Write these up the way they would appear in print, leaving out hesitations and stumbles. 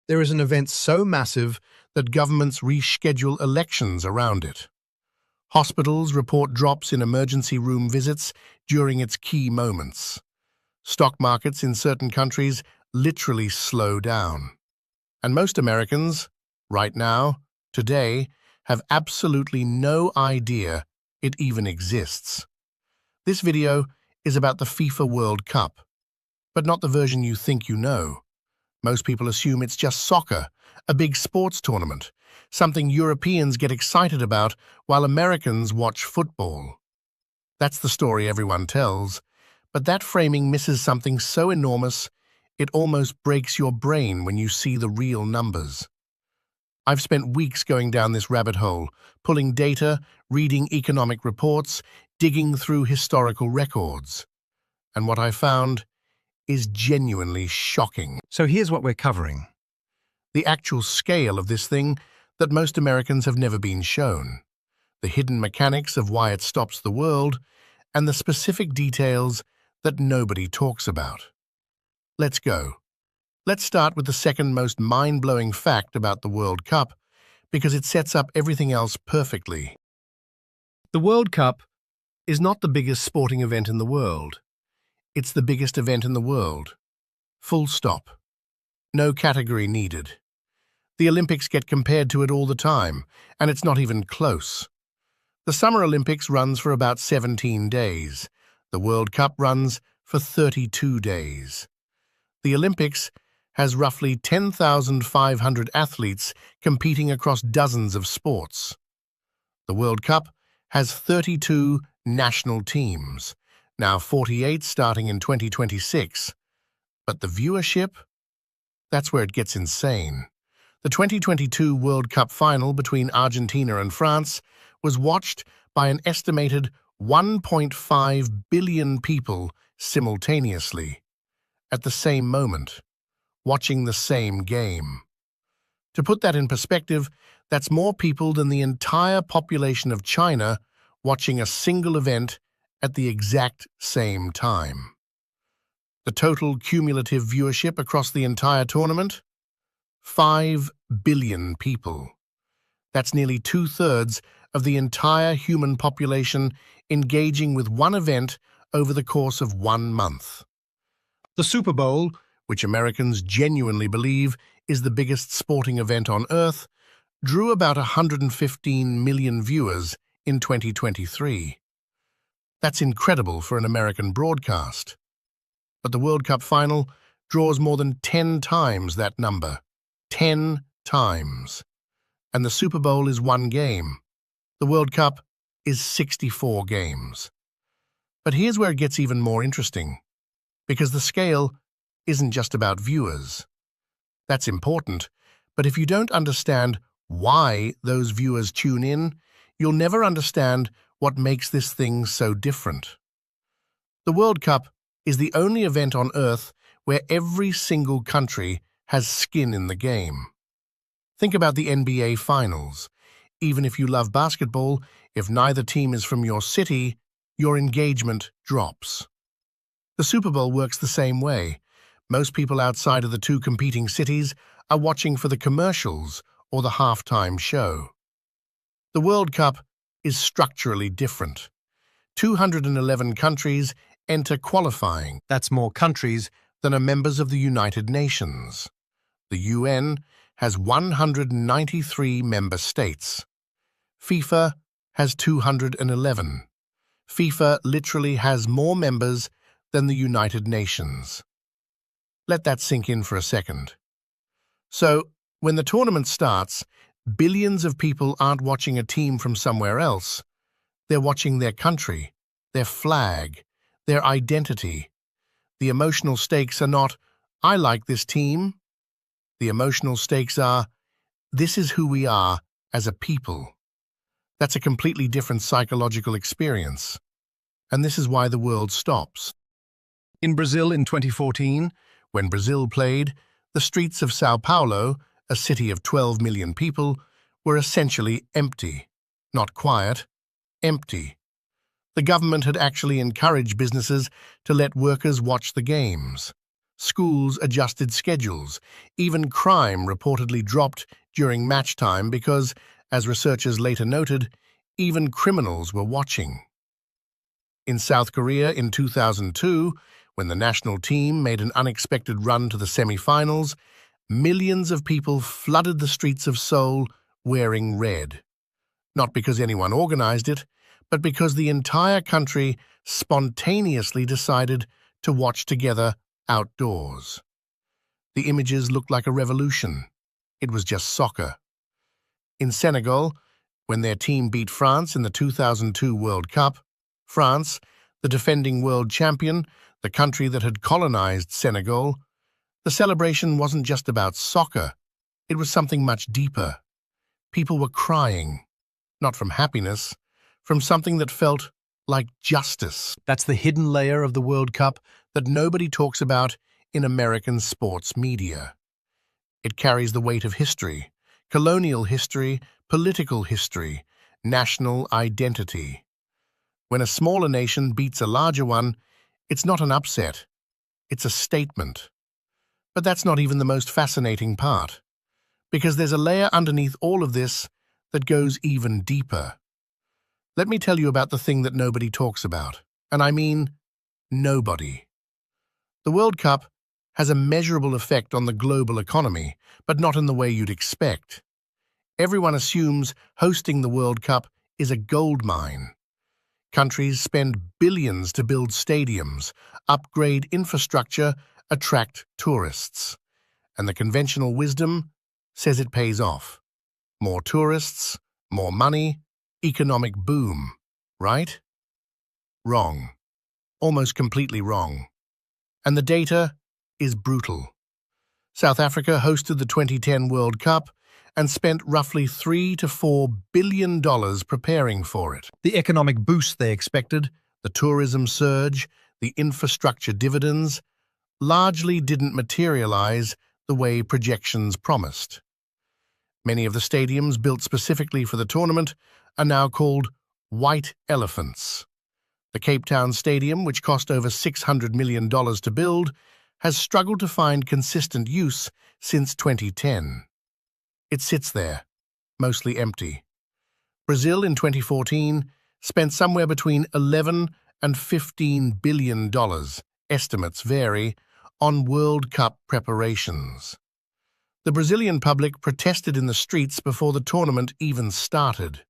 There is an event so massive that governments reschedule elections around it. Hospitals report drops in emergency room visits during its key moments. Stock markets in certain countries literally slow down. And most Americans, right now, today, have absolutely no idea it even exists. This video is about the FIFA World Cup, but not the version you think you know. Most people assume it's just soccer, a big sports tournament, something Europeans get excited about while Americans watch football. That's the story everyone tells, but that framing misses something so enormous it almost breaks your brain when you see the real numbers. I've spent weeks going down this rabbit hole, pulling data, reading economic reports, digging through historical records. And what I found is genuinely shocking. So here's what we're covering. The actual scale of this thing that most Americans have never been shown, the hidden mechanics of why it stops the world, and the specific details that nobody talks about. Let's go. Let's start with the second most mind-blowing fact about the World Cup, because it sets up everything else perfectly. The World Cup is not the biggest sporting event in the world. It's the biggest event in the world. Full stop. No category needed. The Olympics get compared to it all the time, and it's not even close. The Summer Olympics runs for about 17 days. The World Cup runs for 32 days. The Olympics has roughly 10,500 athletes competing across dozens of sports. The World Cup has 32 national teams, now 48 starting in 2026. But the viewership? That's where it gets insane. The 2022 World Cup final between Argentina and France was watched by an estimated 1.5 billion people simultaneously, at the same moment, watching the same game. To put that in perspective, that's more people than the entire population of China watching a single event at the exact same time. The total cumulative viewership across the entire tournament? 5 billion people. That's nearly 2/3 of the entire human population engaging with one event over the course of 1 month. The Super Bowl, which Americans genuinely believe is the biggest sporting event on Earth, drew about 115 million viewers in 2023. That's incredible for an American broadcast. But the World Cup final draws more than 10 times that number. 10 times. And the Super Bowl is 1 game. The World Cup is 64 games. But here's where it gets even more interesting, because the scale isn't just about viewers. That's important, but if you don't understand why those viewers tune in, you'll never understand what makes this thing so different. The World Cup is the only event on Earth where every single country has skin in the game. Think about the NBA Finals. Even if you love basketball, if neither team is from your city, your engagement drops. The Super Bowl works the same way. Most people outside of the two competing cities are watching for the commercials or the halftime show. The World Cup is structurally different. 211 countries enter qualifying. That's more countries than are members of the United Nations. The UN has 193 member states. FIFA has 211. FIFA literally has more members than the United Nations. Let that sink in for a second. So, when the tournament starts, billions of people aren't watching a team from somewhere else. They're watching their country, their flag, their identity. The emotional stakes are not, "I like this team." The emotional stakes are, "This is who we are as a people." That's a completely different psychological experience. And this is why the world stops. In Brazil in 2014, when Brazil played, the streets of São Paulo, a city of 12 million people, were essentially empty. Not quiet, empty. The government had actually encouraged businesses to let workers watch the games. Schools adjusted schedules. Even crime reportedly dropped during match time because, as researchers later noted, even criminals were watching. In South Korea in 2002, when the national team made an unexpected run to the semi-finals, millions of people flooded the streets of Seoul wearing red. Not because anyone organized it, but because the entire country spontaneously decided to watch together outdoors. The images looked like a revolution. It was just soccer. In Senegal, when their team beat France in the 2002 World Cup, France, the defending world champion, the country that had colonized Senegal, the celebration wasn't just about soccer. It was something much deeper. People were crying, not from happiness, from something that felt like justice. That's the hidden layer of the World Cup that nobody talks about in American sports media. It carries the weight of history, colonial history, political history, national identity. When a smaller nation beats a larger one, it's not an upset, it's a statement. But that's not even the most fascinating part, because there's a layer underneath all of this that goes even deeper. Let me tell you about the thing that nobody talks about, and I mean nobody. The World Cup has a measurable effect on the global economy, but not in the way you'd expect. Everyone assumes hosting the World Cup is a gold mine. Countries spend billions to build stadiums, upgrade infrastructure, attract tourists. And the conventional wisdom says it pays off. More tourists, more money, economic boom, right? Wrong. Almost completely wrong. And the data is brutal. South Africa hosted the 2010 World Cup and spent roughly $3 to $4 billion preparing for it. The economic boost they expected, the tourism surge, the infrastructure dividends, largely didn't materialize the way projections promised. Many of the stadiums built specifically for the tournament are now called white elephants. The Cape Town Stadium, which cost over $600 million to build, has struggled to find consistent use since 2010. It sits there, mostly empty. Brazil in 2014 spent somewhere between $11 and $15 billion, estimates vary, on World Cup preparations. The Brazilian public protested in the streets before the tournament even started.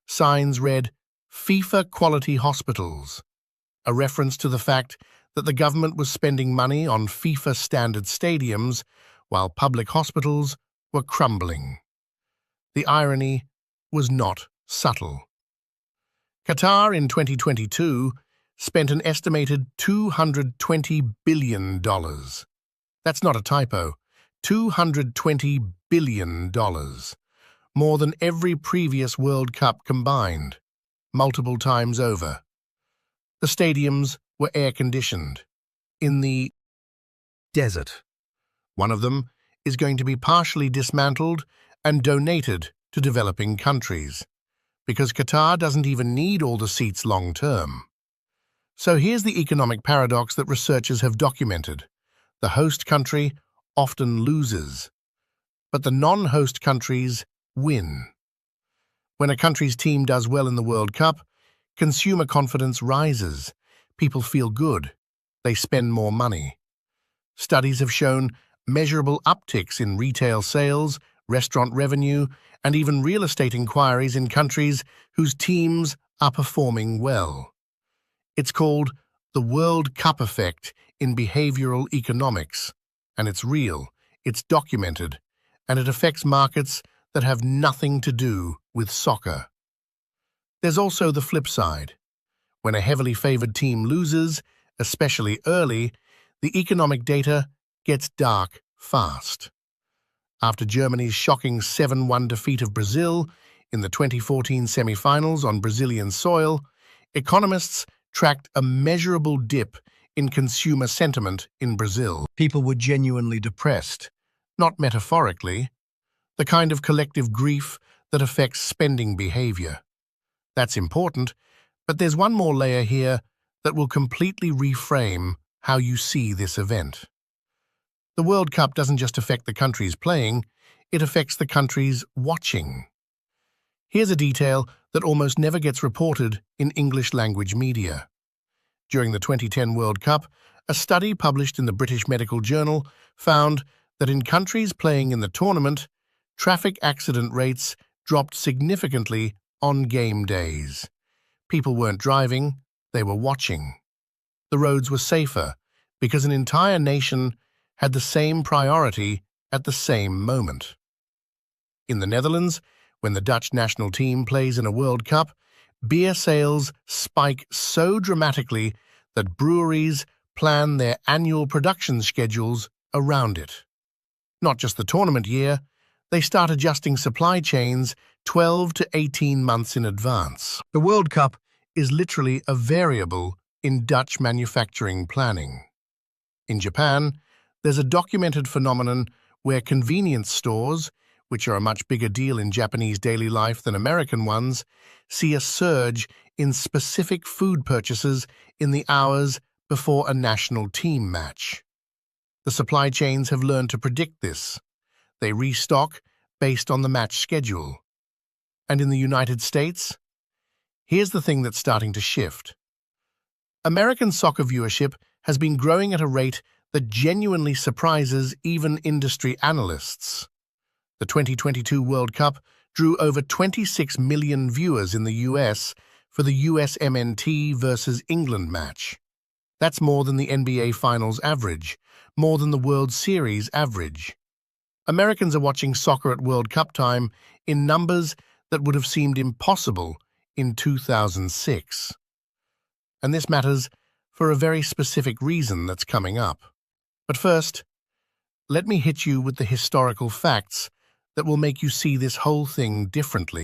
Signs read, "FIFA Quality Hospitals," a reference to the fact that the government was spending money on FIFA-standard stadiums while public hospitals were crumbling. The irony was not subtle. Qatar in 2022 spent an estimated $220 billion. That's not a typo. $220 billion. More than every previous World Cup combined, multiple times over. The stadiums were air-conditioned. In the desert. One of them is going to be partially dismantled and donated to developing countries, because Qatar doesn't even need all the seats long-term. So here's the economic paradox that researchers have documented. The host country often loses, but the non-host countries win. When a country's team does well in the World Cup, consumer confidence rises. People feel good. They spend more money. Studies have shown measurable upticks in retail sales, restaurant revenue, and even real estate inquiries in countries whose teams are performing well. It's called the World Cup effect in behavioral economics, and it's real, it's documented, and it affects markets that have nothing to do with soccer. There's also the flip side. When a heavily favored team loses, especially early, the economic data gets dark fast. After Germany's shocking 7-1 defeat of Brazil in the 2014 semi-finals on Brazilian soil, economists tracked a measurable dip in consumer sentiment in Brazil. People were genuinely depressed, not metaphorically, the kind of collective grief that affects spending behavior. That's important, but there's one more layer here that will completely reframe how you see this event. The World Cup doesn't just affect the countries playing, it affects the countries watching. Here's a detail that almost never gets reported in English-language media. During the 2010 World Cup, a study published in the British Medical Journal found that in countries playing in the tournament, traffic accident rates dropped significantly on game days. People weren't driving, they were watching. The roads were safer because an entire nation had the same priority at the same moment. In the Netherlands, when the Dutch national team plays in a World Cup, beer sales spike so dramatically that breweries plan their annual production schedules around it. Not just the tournament year, they start adjusting supply chains 12 to 18 months in advance. The World Cup is literally a variable in Dutch manufacturing planning. In Japan, there's a documented phenomenon where convenience stores, which are a much bigger deal in Japanese daily life than American ones, see a surge in specific food purchases in the hours before a national team match. The supply chains have learned to predict this. They restock based on the match schedule. And in the United States, here's the thing that's starting to shift. American soccer viewership has been growing at a rate that genuinely surprises even industry analysts. The 2022 World Cup drew over 26 million viewers in the US for the USMNT versus England match. That's more than the NBA Finals average, more than the World Series average. Americans are watching soccer at World Cup time in numbers that would have seemed impossible in 2006. And this matters for a very specific reason that's coming up. But first, let me hit you with the historical facts that will make you see this whole thing differently.